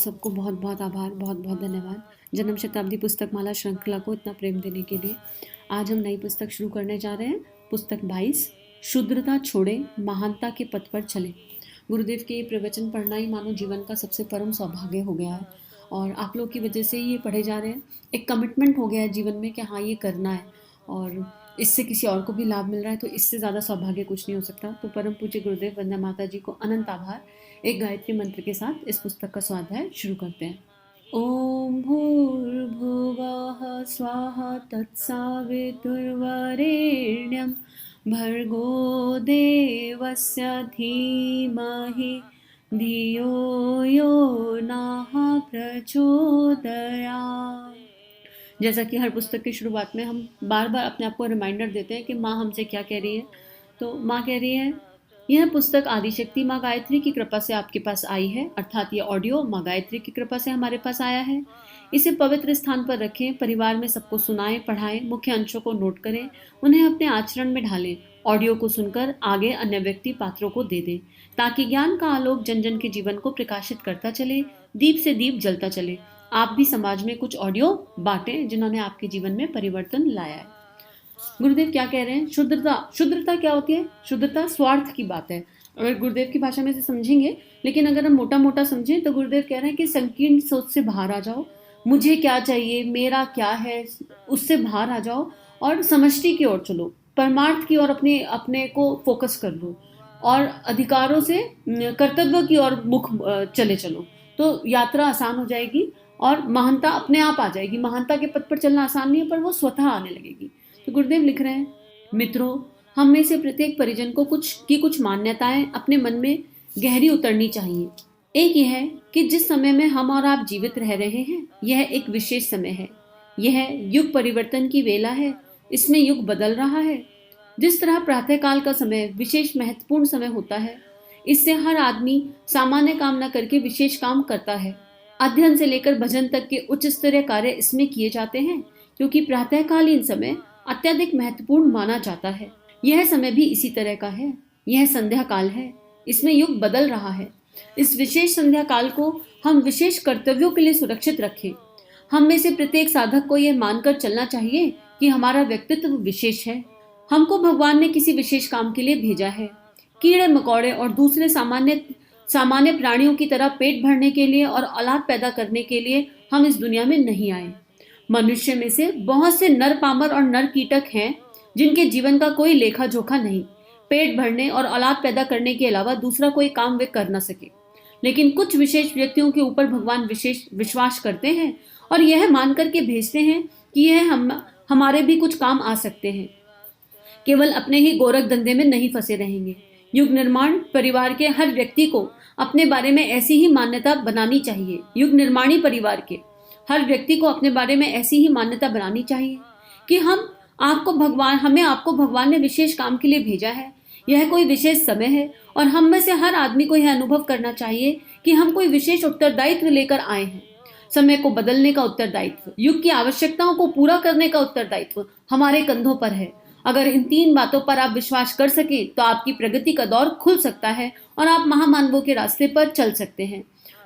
सबको बहुत बहुत आभार, बहुत बहुत धन्यवाद जन्म शताब्दी पुस्तक माला श्रृंखला को इतना प्रेम देने के लिए। आज हम नई पुस्तक शुरू करने जा रहे हैं। पुस्तक 22, शूद्रता छोड़े महानता के पथ पर चले। गुरुदेव के ये प्रवचन पढ़ना ही मानो जीवन का सबसे परम सौभाग्य हो गया है और आप लोग की वजह से ही ये पढ़े जा रहे हैं। एक कमिटमेंट हो गया है जीवन में कि हाँ ये करना है और इससे किसी और को भी लाभ मिल रहा है, तो इससे ज़्यादा सौभाग्य कुछ नहीं हो सकता। तो परम पूज्य गुरुदेव वंदना माता जी को अनंत आभार। एक गायत्री मंत्र के साथ इस पुस्तक का स्वाध्याय शुरू करते हैं। ओम भूर्भुवः स्वाहा तत्सवितुर्वरेण्यं भर्गो देवस्य धीमहि धियो यो नः प्रचोदयात्। जैसा कि हर पुस्तक की शुरुआत में हम बार बार अपने आप को रिमाइंडर देते हैं कि माँ हमसे क्या कह रही है। तो माँ कह रही है, यह पुस्तक आदिशक्ति माँ गायत्री की कृपा से आपके पास आई है, अर्थात ये ऑडियो माँ गायत्री की कृपा से हमारे पास आया है। इसे पवित्र स्थान पर रखें, परिवार में सबको सुनाएं, पढ़ाएं, मुख्य अंशों को नोट करें, उन्हें अपने आचरण में ढालें। ऑडियो को सुनकर आगे अन्य व्यक्ति पात्रों को दे दें, ताकि ज्ञान का आलोक जन जन के जीवन को प्रकाशित करता चले, दीप से दीप जलता चले। आप भी समाज में कुछ ऑडियो बांटें जिन्होंने आपके जीवन में परिवर्तन लाया है। गुरुदेव क्या कह रहे हैं? शुद्धता क्या होती है? शुद्धता स्वार्थ की बात है, अगर गुरुदेव की भाषा में से समझेंगे। लेकिन अगर हम मोटा मोटा समझें तो गुरुदेव कह रहे हैं कि संकीर्ण सोच से बाहर आ जाओ, मुझे क्या चाहिए, मेरा क्या है, उससे बाहर आ जाओ और समष्टि की ओर चलो, परमार्थ की ओर अपने को फोकस कर लो और अधिकारों से कर्तव्य की ओर मुख चले चलो, तो यात्रा आसान हो जाएगी और महानता अपने आप आ जाएगी। महानता के पथ पर चलना आसान नहीं है, पर वो स्वतः आने लगेगी। तो गुरुदेव लिख रहे हैं, मित्रों, हम में से प्रत्येक परिजन को कुछ मान्यताएं अपने मन में गहरी उतरनी चाहिए। एक यह है कि जिस समय में हम और आप जीवित रह रहे हैं, यह एक विशेष समय है। यह युग परिवर्तन की वेला है। इसमें युग बदल रहा है। जिस तरह प्रातःकाल का समय विशेष महत्वपूर्ण समय होता है, इससे हर आदमी सामान्य काम न करके विशेष काम करता है। अध्ययन से लेकर भजन तक के उच्च स्तरीय कार्य इसमें किए जाते हैं, क्योंकि प्रातःकालीन समय अत्यधिक महत्वपूर्ण माना जाता है। यह समय भी इसी तरह का है। यह संध्या काल है। इसमें युग बदल रहा है। इस विशेष संध्या काल को हम विशेष कर्तव्यों के लिए सुरक्षित रखें। हम में से प्रत्येक साधक को यह मानकर चलना चाहिए कि हमारा व्यक्तित्व विशेष है। हमको भगवान ने किसी विशेष काम के लिए भेजा है। कीड़े मकोड़े और दूसरे सामान्य प्राणियों की तरह पेट भरने के लिए और औलाद पैदा करने के लिए हम इस दुनिया में नहीं आए। मनुष्य में से बहुत से नर पामर और नर कीटक हैं जिनके जीवन का कोई लेखा जोखा नहीं। पेट भरने और औलाद पैदा करने के अलावा दूसरा कोई काम वे कर न सके। लेकिन कुछ विशेष व्यक्तियों के ऊपर भगवान विशेष विश्वास करते हैं और यह मान करके भेजते हैं कि यह हमारे भी कुछ काम आ सकते हैं। केवल अपने ही गोरख धंधे में नहीं फंसे रहेंगे। युग निर्माण परिवार के हर व्यक्ति को अपने बारे में ऐसी ही मान्यता बनानी चाहिए। युग निर्माणी परिवार के हर व्यक्ति को अपने बारे में ऐसी ही मान्यता बनानी चाहिए कि हमें आपको भगवान ने विशेष काम के लिए भेजा है। यह कोई विशेष समय है और हम में से हर आदमी को यह अनुभव करना चाहिए कि हम कोई विशेष उत्तरदायित्व लेकर आए हैं। समय को बदलने का उत्तरदायित्व, युग की आवश्यकताओं को पूरा करने का उत्तरदायित्व हमारे कंधों पर है। अगर इन 3 बातों पर आप विश्वास कर सकें तो आपकी प्रगति का दौर खुल सकता है और आप महामानवों के रास्ते पर चल सकते हैं,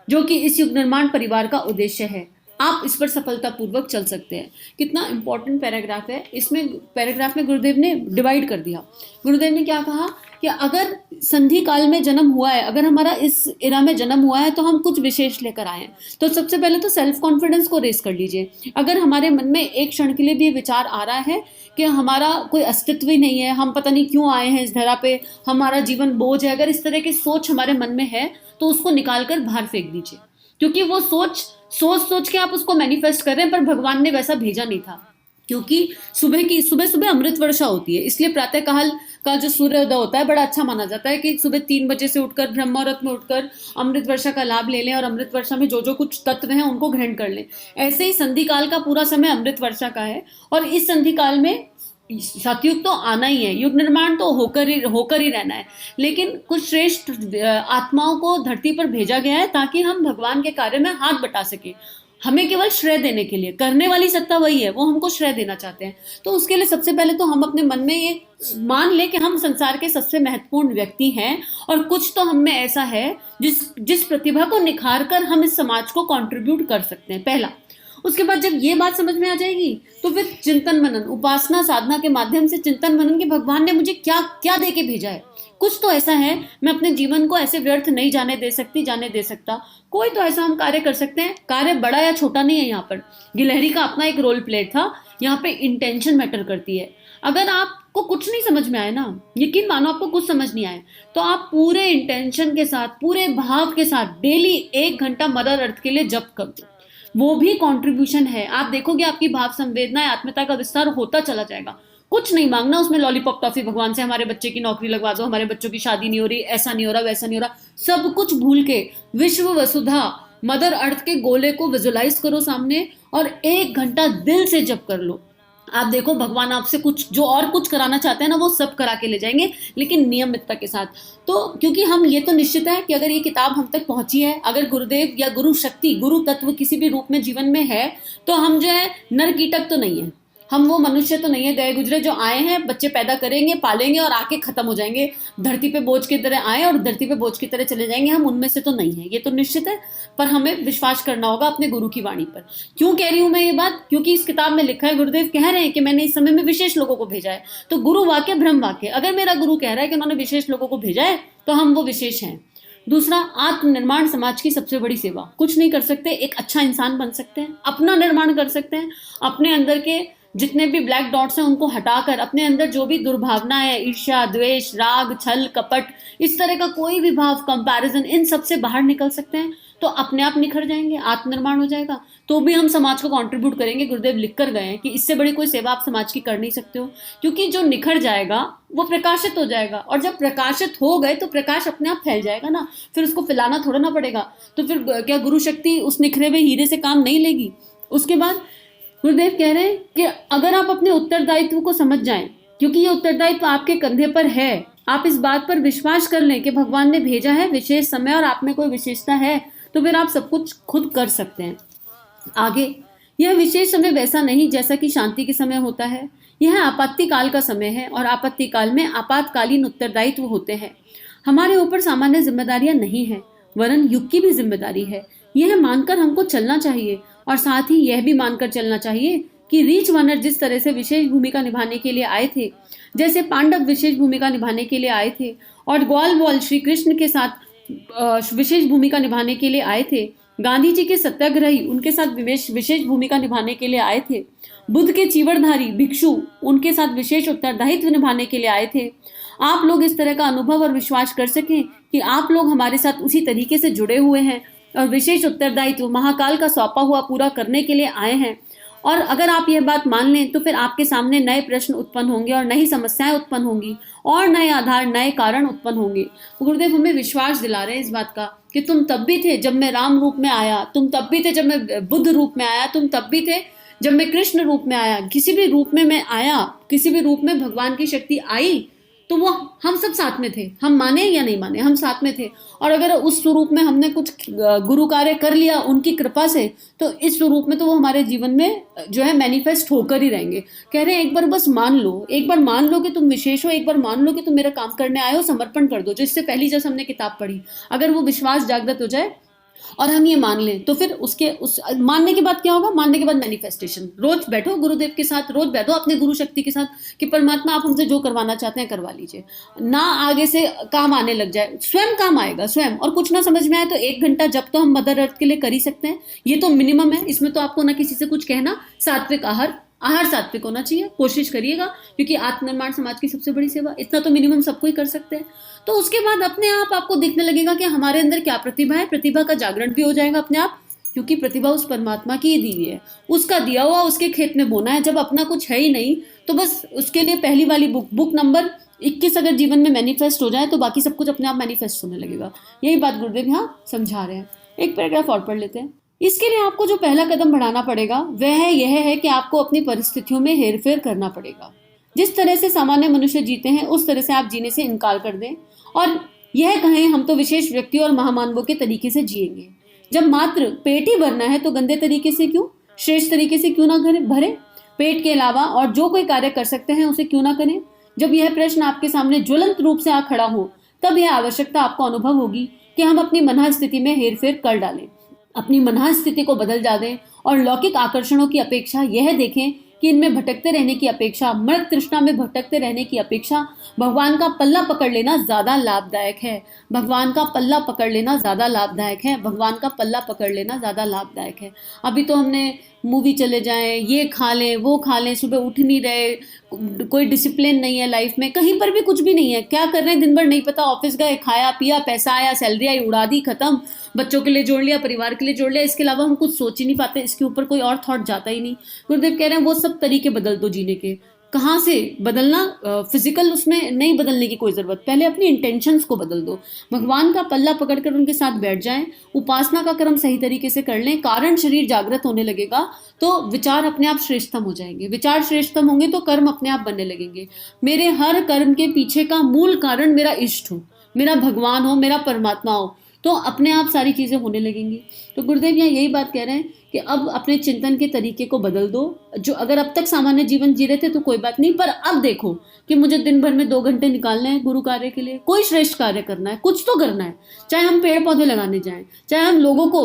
जो कि इस युग निर्माण परिवार का उद्देश्य है। आप इस पर सफलतापूर्वक चल सकते हैं। कितना इंपॉर्टेंट पैराग्राफ है। इसमें पैराग्राफ में गुरुदेव ने डिवाइड कर दिया। गुरुदेव ने क्या कहा कि अगर संधि काल में जन्म हुआ है, अगर हमारा इस एरा में जन्म हुआ है, तो हम कुछ विशेष लेकर आए हैं। तो सबसे पहले तो सेल्फ कॉन्फिडेंस को रेस कर लीजिए। अगर हमारे मन में एक क्षण के लिए भी विचार आ रहा है कि हमारा कोई अस्तित्व ही नहीं है, हम पता नहीं क्यों आए हैं इस धरा पे, हमारा जीवन बोझ है, अगर इस तरह की सोच हमारे मन में है तो उसको निकाल कर बाहर फेंक दीजिए। क्योंकि वो सोच के आप उसको मैनिफेस्ट कर रहे हैं, पर भगवान ने वैसा भेजा नहीं था। क्योंकि सुबह अमृत वर्षा होती है, इसलिए प्रातः काल का जो सूर्योदय होता है बड़ा अच्छा माना जाता है कि सुबह 3 बजे से उठकर ब्रह्म मुहूर्त में उठकर अमृत वर्षा का लाभ ले लें और अमृत वर्षा में जो कुछ तत्व हैं उनको ग्रहण कर लें। ऐसे ही संधि काल का पूरा समय अमृत वर्षा का है और इस संधि काल में सतयुग तो आना ही है, युग निर्माण तो होकर ही रहना है। लेकिन कुछ श्रेष्ठ आत्माओं को धरती पर भेजा गया है ताकि हम भगवान के कार्य में हाथ बटा सके। हमें केवल श्रेय देने के लिए, करने वाली सत्ता वही है, वो हमको श्रेय देना चाहते हैं। तो उसके लिए सबसे पहले तो हम अपने मन में ये मान ले कि हम संसार के सबसे महत्वपूर्ण व्यक्ति हैं और कुछ तो हम में ऐसा है जिस प्रतिभा को निखार कर हम इस समाज को कंट्रीब्यूट कर सकते हैं, पहला। उसके बाद जब ये बात समझ में आ जाएगी तो फिर चिंतन मनन, उपासना साधना के माध्यम से चिंतन मनन कि भगवान ने मुझे क्या क्या दे के भेजा है, कुछ तो ऐसा है, मैं अपने जीवन को ऐसे व्यर्थ नहीं जाने दे सकता, कोई तो ऐसा हम कार्य कर सकते हैं। कार्य बड़ा या छोटा नहीं है, यहाँ पर गिलहरी का अपना एक रोल प्ले था, यहाँ पे इंटेंशन मैटर करती है। अगर आपको कुछ नहीं समझ में आए ना, यकीन मानो आपको कुछ समझ नहीं आए, तो आप पूरे इंटेंशन के साथ, पूरे भाव के साथ डेली 1 घंटा मदर अर्थ के लिए जप कर दो, वो भी कंट्रीब्यूशन है। आप देखोगे आपकी भाव संवेदना, आत्मीयता का विस्तार होता चला जाएगा। कुछ नहीं मांगना उसमें लॉलीपॉप टॉफी भगवान से, हमारे बच्चे की नौकरी लगवा दो, हमारे बच्चों की शादी नहीं हो रही, ऐसा नहीं हो रहा, वैसा नहीं हो रहा, सब कुछ भूल के विश्व वसुधा मदर अर्थ के गोले को विजुलाइज करो सामने और 1 घंटा दिल से जप कर लो। आप देखो भगवान आपसे कुछ जो और कुछ कराना चाहते हैं ना, वो सब करा के ले जाएंगे, लेकिन नियमितता के साथ। तो क्योंकि हम ये तो निश्चित है कि अगर ये किताब हम तक पहुंची है, अगर गुरुदेव या गुरु शक्ति, गुरु तत्व किसी भी रूप में जीवन में है, तो हम जो है नर कीटक तो नहीं है, हम वो मनुष्य तो नहीं है गए गुजरे जो आए हैं, बच्चे पैदा करेंगे, पालेंगे और आके खत्म हो जाएंगे, धरती पे बोझ की तरह आए और धरती पे बोझ की तरह चले जाएंगे, हम उनमें से तो नहीं है, ये तो निश्चित है। पर हमें विश्वास करना होगा अपने गुरु की वाणी पर। क्यों कह रही हूं मैं ये बात? क्योंकि इस किताब में लिखा है, गुरुदेव कह रहे हैं कि मैंने इस समय में विशेष लोगों को भेजा है, तो गुरु वाक्य ब्रह्म वाक्य, अगर मेरा गुरु कह रहा है कि उन्होंने विशेष लोगों को भेजा है तो हम वो विशेष हैं। दूसरा, आत्मनिर्माण समाज की सबसे बड़ी सेवा। कुछ नहीं कर सकते, एक अच्छा इंसान बन सकते हैं, अपना निर्माण कर सकते हैं, अपने अंदर के जितने भी ब्लैक डॉट्स हैं उनको हटाकर अपने अंदर जो भी दुर्भावना है, ईर्ष्या, द्वेष, राग, छल, कपट, इस तरह का कोई भी भाव, कंपैरिजन, इन सब से बाहर निकल सकते हैं, तो अपने आप निखर जाएंगे, आत्मनिर्माण हो जाएगा। तो भी हम समाज को कंट्रीब्यूट करेंगे। गुरुदेव लिख कर गए हैं कि इससे बड़ी कोई सेवा आप समाज की कर नहीं सकते हो, क्योंकि जो निखर जाएगा वो प्रकाशित हो जाएगा, और जब प्रकाशित हो गए तो प्रकाश अपने आप फैल जाएगा ना, फिर उसको फैलाना थोड़ा ना पड़ेगा। तो फिर क्या गुरु शक्ति उस निखरे हुए हीरे से काम नहीं लेगी? उसके बाद गुरुदेव कह रहे हैं कि अगर आप अपने उत्तरदायित्व को समझ जाएं, क्योंकि ये उत्तरदायित्व आपके कंधे पर है, आप इस बात पर विश्वास कर लें कि भगवान ने भेजा है विशेष समय और आप में कोई विशेषता है, तो फिर आप सब कुछ खुद कर सकते हैं। आगे, यह विशेष समय वैसा नहीं जैसा कि शांति के समय होता है, यह आपत्ति काल का समय है और आपत्ति काल में आपातकालीन उत्तरदायित्व होते हैं। हमारे ऊपर सामान्य जिम्मेदारियां नहीं है, वरन युग की भी जिम्मेदारी है। यह मानकर हमको चलना चाहिए और साथ ही यह भी मानकर चलना चाहिए कि रीच वानर जिस तरह से विशेष भूमिका निभाने के लिए आए थे, जैसे पांडव विशेष भूमिका निभाने के लिए आए थे और ग्वालवाल श्री कृष्ण के साथ विशेष भूमिका निभाने के लिए आए थे, गांधी जी के सत्याग्रही उनके साथ विशेष भूमिका निभाने के लिए आए थे, बुद्ध के चीवरधारी भिक्षु उनके साथ विशेष उत्तरदायित्व निभाने के लिए आए थे। आप लोग इस तरह का अनुभव और विश्वास कर सकें कि आप लोग हमारे साथ उसी तरीके से जुड़े हुए हैं और विशेष उत्तरदायित्व महाकाल का सौंपा हुआ पूरा करने के लिए आए हैं। और अगर आप यह बात मान लें तो फिर आपके सामने नए प्रश्न उत्पन्न होंगे और नई समस्याएं उत्पन्न होंगी और नए आधार, नए कारण उत्पन्न होंगे। गुरुदेव हमें विश्वास दिला रहे हैं इस बात का कि तुम तब भी थे जब मैं राम रूप में आया, तुम तब भी थे जब मैं बुद्ध रूप में आया, तुम तब भी थे जब मैं कृष्ण रूप में आया। किसी भी रूप में मैं आया, किसी भी रूप में भगवान की शक्ति आई, तो वो हम सब साथ में थे, हम माने या नहीं माने, हम साथ में थे। और अगर उस स्वरूप में हमने कुछ गुरु कार्य कर लिया उनकी कृपा से, तो इस स्वरूप में तो वो हमारे जीवन में जो है मैनिफेस्ट होकर ही रहेंगे। कह रहे हैं एक बार बस मान लो, एक बार मान लो कि तुम विशेष हो, एक बार मान लो कि तुम मेरा काम करने आए हो, समर्पण कर दो। जो इससे पहली जैसे हमने किताब पढ़ी, अगर वो विश्वास जागृत हो जाए और हम ये मान लें, तो फिर उस मानने के बाद क्या होगा? मानने के बाद मैनिफेस्टेशन। रोज बैठो गुरुदेव के साथ, रोज बैठो अपने गुरु शक्ति के साथ कि परमात्मा आप हमसे जो करवाना चाहते हैं करवा लीजिए ना, आगे से काम आने लग जाए, स्वयं काम आएगा स्वयं। और कुछ ना समझ में आए तो 1 घंटा जब तो हम मदर अर्थ के लिए कर ही सकते हैं, ये तो मिनिमम है। इसमें तो आपको ना किसी से कुछ कहना, सात्विक आहार सात्विक होना चाहिए, कोशिश करिएगा, क्योंकि आत्मनिर्माण समाज की सबसे बड़ी सेवा, इतना तो मिनिमम सबको ही कर सकते हैं। तो उसके बाद अपने आप आपको दिखने लगेगा कि हमारे अंदर क्या प्रतिभा है, प्रतिभा का जागरण भी हो जाएगा अपने आप, क्योंकि प्रतिभा उस परमात्मा की ही दी हुई है, उसका दिया हुआ उसके खेत में बोना है। जब अपना कुछ है ही नहीं तो बस उसके लिए पहली वाली बुक नंबर 21 अगर जीवन में मैनिफेस्ट हो जाए तो बाकी सब कुछ अपने आप मैनिफेस्ट होने लगेगा। यही बात गुरुदेव यहाँ समझा रहे हैं। एक पैराग्राफ और पढ़ लेते हैं। इसके लिए आपको जो पहला कदम बढ़ाना पड़ेगा वह यह है कि आपको अपनी परिस्थितियों में हेरफेर करना पड़ेगा। जिस तरह से सामान्य मनुष्य जीते हैं उस तरह से आप जीने से इनकार कर दें और यह कहें हम तो विशेष व्यक्ति और महामानवों के तरीके से जिएंगे। जब मात्र पेट ही भरना है तो गंदे तरीके से क्यों, श्रेष्ठ तरीके से क्यों ना भरे? पेट के अलावा और जो कोई कार्य कर सकते हैं उसे क्यों ना करें? जब यह प्रश्न आपके सामने ज्वलंत रूप से आ खड़ा हो, तब यह आवश्यकता आपको अनुभव होगी कि हम अपनी मनः स्थिति में हेरफेर कर डालें, अपनी मनः स्थिति को बदल डालें और लौकिक आकर्षणों की अपेक्षा यह देखें कि इनमें भटकते रहने की अपेक्षा, मृत तृष्णा में भटकते रहने की अपेक्षा भगवान का पल्ला पकड़ लेना ज्यादा लाभदायक है। भगवान का पल्ला पकड़ लेना ज्यादा लाभदायक है। भगवान का पल्ला पकड़ लेना ज्यादा लाभदायक है। अभी तो हमने मूवी चले जाएं, ये खा लें, वो खा लें, सुबह उठ नहीं रहे, कोई डिसिप्लिन नहीं है लाइफ में, कहीं पर भी कुछ भी नहीं है, क्या कर रहे हैं दिन भर नहीं पता, ऑफिस गए, खाया पिया, पैसा आया, सैलरी आई, उड़ा दी, खत्म, बच्चों के लिए जोड़ लिया, परिवार के लिए जोड़ लिया, इसके अलावा हम कुछ सोच ही नहीं पाते, इसके ऊपर कोई और थॉट जाता ही नहीं। गुरुदेव कह रहे हैं वो सब तरीके बदल दो जीने के। कहाँ से बदलना? फिजिकल उसमें नहीं बदलने की कोई जरूरत, पहले अपनी इंटेंशंस को बदल दो। भगवान का पल्ला पकड़कर उनके साथ बैठ जाएं, उपासना का कर्म सही तरीके से कर लें, कारण शरीर जागृत होने लगेगा तो विचार अपने आप श्रेष्ठतम हो जाएंगे। विचार श्रेष्ठतम होंगे तो कर्म अपने आप बनने लगेंगे। मेरे हर कर्म के पीछे का मूल कारण मेरा इष्ट हो, मेरा भगवान हो, मेरा परमात्मा हो, तो अपने आप सारी चीजें होने लगेंगी। तो गुरुदेव यहाँ यही बात कह रहे हैं कि अब अपने चिंतन के तरीके को बदल दो। जो अगर अब तक सामान्य जीवन जी रहे थे तो कोई बात नहीं, पर अब देखो कि मुझे दिन भर में 2 घंटे निकालने हैं गुरु कार्य के लिए, कोई श्रेष्ठ कार्य करना है, कुछ तो करना है। चाहे हम पेड़ पौधे लगाने जाएं, चाहे हम लोगों को,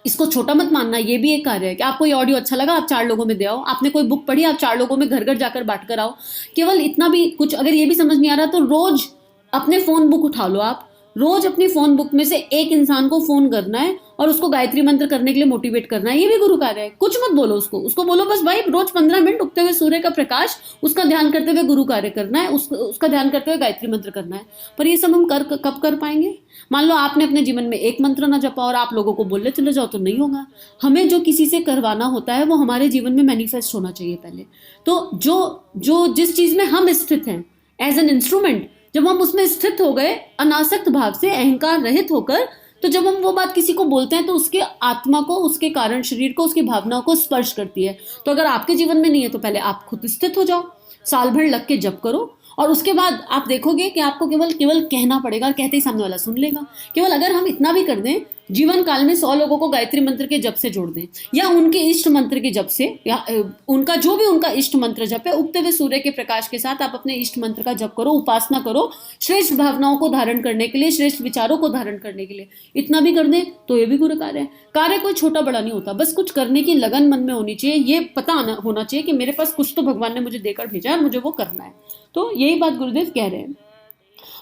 इसको छोटा मत मानना, ये भी एक कार्य है कि आपको ये ऑडियो अच्छा लगा, आप 4 लोगों में दे आओ, आपने कोई बुक पढ़ी, आप 4 लोगों में घर घर जाकर बांट कर आओ। केवल इतना भी कुछ अगर ये भी समझ नहीं आ रहा तो रोज अपने फोन बुक उठा लो, आप रोज अपनी फोन बुक में से एक इंसान को फोन करना है और उसको गायत्री मंत्र करने के लिए मोटिवेट करना है। ये भी गुरु कार्य है। कुछ मत बोलो उसको बोलो बस भाई रोज 15 मिनट उगते हुए सूर्य का प्रकाश, उसका ध्यान करते हुए गुरु कार्य करना है, उसका ध्यान करते हुए गायत्री मंत्र करना है। पर ये सब हम कब कर पाएंगे? मान लो आपने अपने जीवन में एक मंत्र ना जपा और आप लोगों को बोलने चले जाओ तो नहीं होगा। हमें जो किसी से करवाना होता है वो हमारे जीवन में मैनिफेस्ट होना चाहिए पहले। तो जो जिस चीज में हम स्थित हैं एज एन इंस्ट्रूमेंट, जब हम उसमें स्थित हो गए अनासक्त भाव से, अहंकार रहित होकर, तो जब हम वो बात किसी को बोलते हैं तो उसके आत्मा को, उसके कारण शरीर को, उसकी भावनाओं को स्पर्श करती है। तो अगर आपके जीवन में नहीं है तो पहले आप खुद स्थित हो जाओ, साल भर लग के जप करो और उसके बाद आप देखोगे कि आपको केवल कहना पड़ेगा और कहते ही सामने वाला सुन लेगा। केवल अगर हम इतना भी कर दें, जीवन काल में 100 लोगों को गायत्री मंत्र के जप से जोड़ दें या उनके इष्ट मंत्र के जप से, या उनका जो भी उनका इष्ट मंत्र जप है, उगते हुए सूर्य के प्रकाश के साथ आप अपने इष्ट मंत्र का जप करो, उपासना करो, श्रेष्ठ भावनाओं को धारण करने के लिए, श्रेष्ठ विचारों को धारण करने के लिए। इतना भी कर दें तो ये भी गुरु कार्य है। कार्य कोई छोटा बड़ा नहीं होता, बस कुछ करने की लगन मन में होनी चाहिए। ये पता होना चाहिए कि मेरे पास कुछ तो भगवान ने मुझे देकर भेजा है, मुझे वो करना है। तो यही बात गुरुदेव कह रहे हैं।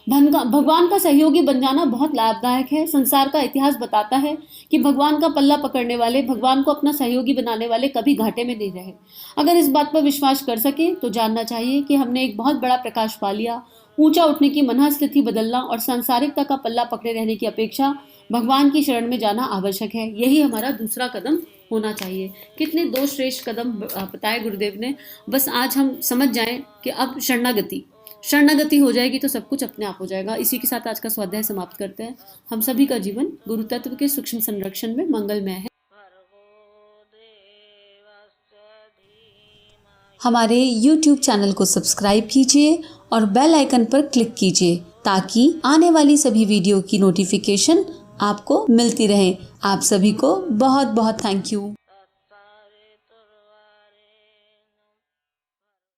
भगवान का सहयोगी बन जाना बहुत लाभदायक है। संसार का इतिहास बताता है कि भगवान का पल्ला पकड़ने वाले, भगवान को अपना सहयोगी बनाने वाले कभी घाटे में नहीं रहे। अगर इस बात पर विश्वास कर सके तो जानना चाहिए कि हमने एक बहुत बड़ा प्रकाश पा लिया। ऊंचा उठने की मनः स्थिति बदलना और सांसारिकता का पल्ला पकड़े रहने की अपेक्षा भगवान की शरण में जाना आवश्यक है। यही हमारा दूसरा कदम होना चाहिए। कितने 2 श्रेष्ठ कदम बताए गुरुदेव ने। बस आज हम समझ जाएं कि अब शरणागति हो जाएगी तो सब कुछ अपने आप हो जाएगा। इसी के साथ आज का स्वाध्याय समाप्त करते हैं। हम सभी का जीवन गुरु तत्व के सूक्ष्म संरक्षण में मंगलमय है। हमारे YouTube चैनल को सब्सक्राइब कीजिए और बेल आइकन पर क्लिक कीजिए ताकि आने वाली सभी वीडियो की नोटिफिकेशन आपको मिलती रहे। आप सभी को बहुत बहुत थैंक यू।